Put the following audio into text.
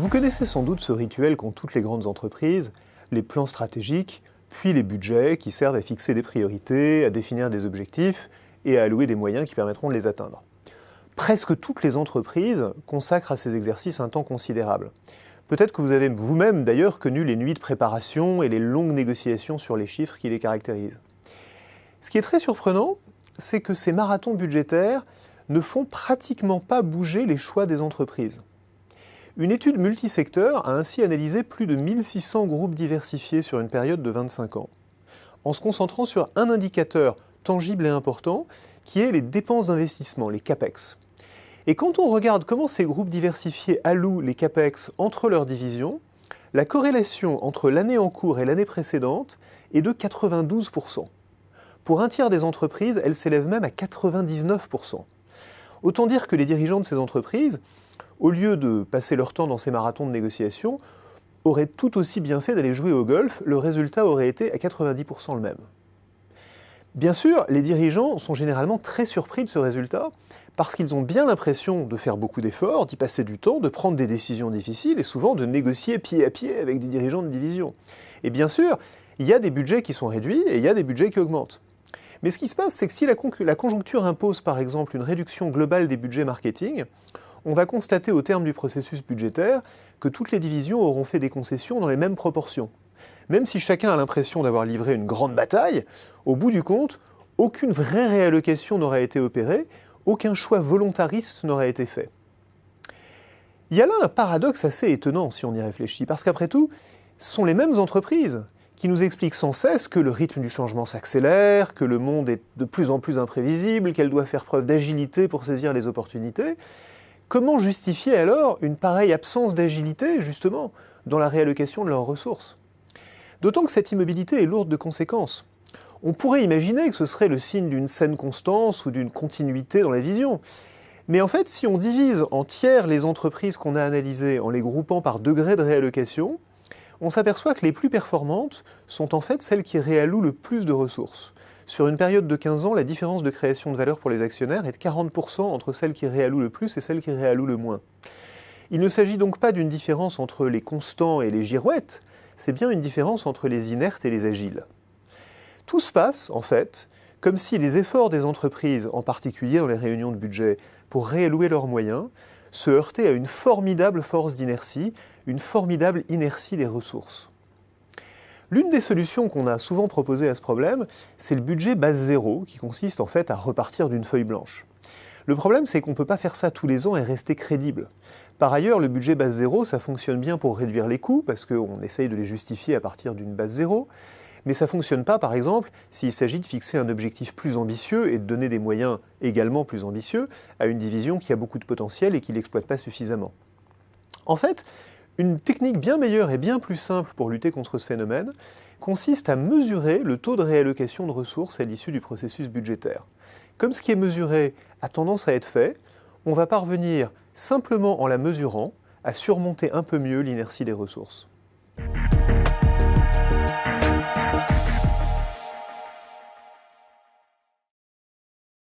Vous connaissez sans doute ce rituel qu'ont toutes les grandes entreprises, les plans stratégiques, puis les budgets qui servent à fixer des priorités, à définir des objectifs et à allouer des moyens qui permettront de les atteindre. Presque toutes les entreprises consacrent à ces exercices un temps considérable. Peut-être que vous avez vous-même d'ailleurs connu les nuits de préparation et les longues négociations sur les chiffres qui les caractérisent. Ce qui est très surprenant, c'est que ces marathons budgétaires ne font pratiquement pas bouger les choix des entreprises. Une étude multisecteur a ainsi analysé plus de 1600 groupes diversifiés sur une période de 25 ans, en se concentrant sur un indicateur tangible et important, qui est les dépenses d'investissement, les CAPEX. Et quand on regarde comment ces groupes diversifiés allouent les CAPEX entre leurs divisions, la corrélation entre l'année en cours et l'année précédente est de 92%. Pour un tiers des entreprises, elle s'élève même à 99%. Autant dire que les dirigeants de ces entreprises, au lieu de passer leur temps dans ces marathons de négociation, auraient tout aussi bien fait d'aller jouer au golf, le résultat aurait été à 90% le même. Bien sûr, les dirigeants sont généralement très surpris de ce résultat, parce qu'ils ont bien l'impression de faire beaucoup d'efforts, d'y passer du temps, de prendre des décisions difficiles et souvent de négocier pied à pied avec des dirigeants de division. Et bien sûr, il y a des budgets qui sont réduits et il y a des budgets qui augmentent. Mais ce qui se passe, c'est que si la conjoncture impose par exemple une réduction globale des budgets marketing, on va constater au terme du processus budgétaire que toutes les divisions auront fait des concessions dans les mêmes proportions. Même si chacun a l'impression d'avoir livré une grande bataille, au bout du compte, aucune vraie réallocation n'aura été opérée, aucun choix volontariste n'aura été fait. Il y a là un paradoxe assez étonnant si on y réfléchit, parce qu'après tout, ce sont les mêmes entreprises qui nous expliquent sans cesse que le rythme du changement s'accélère, que le monde est de plus en plus imprévisible, qu'elle doit faire preuve d'agilité pour saisir les opportunités. Comment justifier alors une pareille absence d'agilité, justement, dans la réallocation de leurs ressources ? D'autant que cette immobilité est lourde de conséquences. On pourrait imaginer que ce serait le signe d'une saine constance ou d'une continuité dans la vision. Mais en fait, si on divise en tiers les entreprises qu'on a analysées en les groupant par degré de réallocation, on s'aperçoit que les plus performantes sont en fait celles qui réallouent le plus de ressources. Sur une période de 15 ans, la différence de création de valeur pour les actionnaires est de 40% entre celles qui réallouent le plus et celles qui réallouent le moins. Il ne s'agit donc pas d'une différence entre les constants et les girouettes, c'est bien une différence entre les inertes et les agiles. Tout se passe, en fait, comme si les efforts des entreprises, en particulier dans les réunions de budget, pour réallouer leurs moyens, se heurtaient à une formidable force d'inertie, une formidable inertie des ressources. L'une des solutions qu'on a souvent proposées à ce problème, c'est le budget base zéro, qui consiste en fait à repartir d'une feuille blanche. Le problème, c'est qu'on ne peut pas faire ça tous les ans et rester crédible. Par ailleurs, le budget base zéro, ça fonctionne bien pour réduire les coûts, parce qu'on essaye de les justifier à partir d'une base zéro, mais ça ne fonctionne pas, par exemple, s'il s'agit de fixer un objectif plus ambitieux et de donner des moyens également plus ambitieux à une division qui a beaucoup de potentiel et qui ne l'exploite pas suffisamment. En fait, une technique bien meilleure et bien plus simple pour lutter contre ce phénomène consiste à mesurer le taux de réallocation de ressources à l'issue du processus budgétaire. Comme ce qui est mesuré a tendance à être fait, on va parvenir, simplement en la mesurant, à surmonter un peu mieux l'inertie des ressources.